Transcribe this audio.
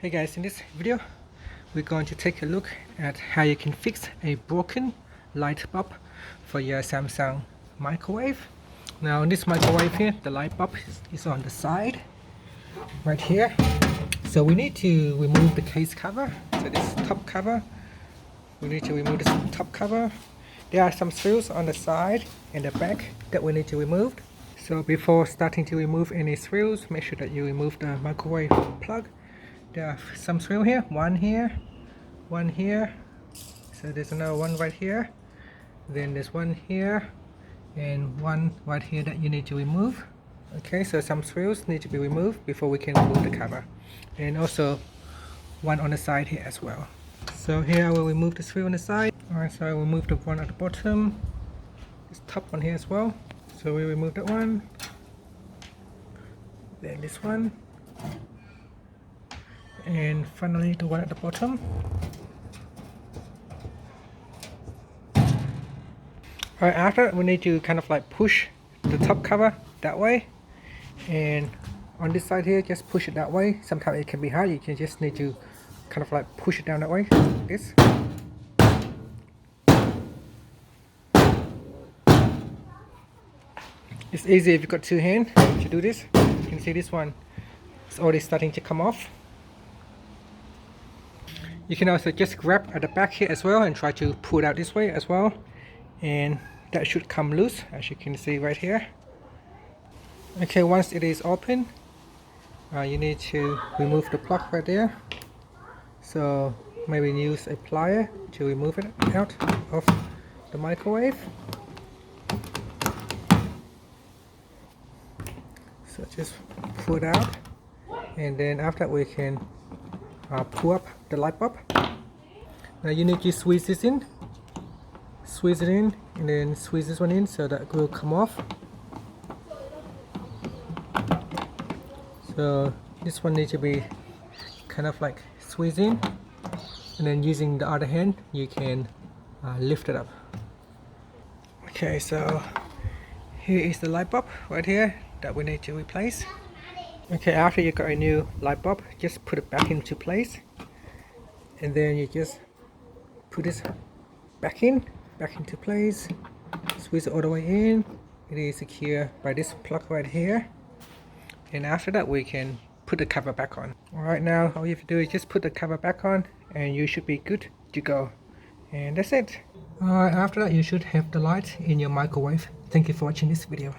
Hey guys, in this video we're going to take a look at how you can fix a broken light bulb for your Samsung microwave. Now in this microwave here, the light bulb is on the side right here. So we need to remove the case cover. So this top cover, we need to remove this top cover. There are some screws on the side and the back that we need to remove. So before starting to remove any screws, make sure that you remove the microwave plug. There are some screws here, one here, so there's another one right here, then there's one here and one right here that you need to remove. Okay, so some screws need to be removed before we can remove the cover, and also one on the side here as well. So here I will remove the screw on the side. Alright, so I will remove the one at the bottom, this top one here as well. So we remove that one, then this one, and finally the one at the bottom. Alright, after we need to kind of like push the top cover that way, and on this side here just push it that way. Sometimes it can be hard, you can just need to kind of like push it down that way, like this. It's easy if you've got two hands to do this. You can see this one is already starting to come off. You can also just grab at the back here as well and try to pull it out this way as well, and that should come loose, as you can see right here. Okay, once it is open, you need to remove the plug right there. So maybe use a plier to remove it out of the microwave. So just pull it out, and then after that we can pull up the light bulb. Now you need to squeeze this in, squeeze it in, and then squeeze this one in so that it will come off. So this one needs to be kind of like squeezed in, and then using the other hand you can lift it up. Okay, so here is the light bulb right here that we need to replace. Okay, after you got a new light bulb, just put it back into place, and then you just put this back into place, squeeze it all the way in. It is secure by this plug right here, and after that we can put the cover back on. Alright, now all you have to do is just put the cover back on and you should be good to go, and that's it. Alright, after that you should have the light in your microwave. Thank you for watching this video.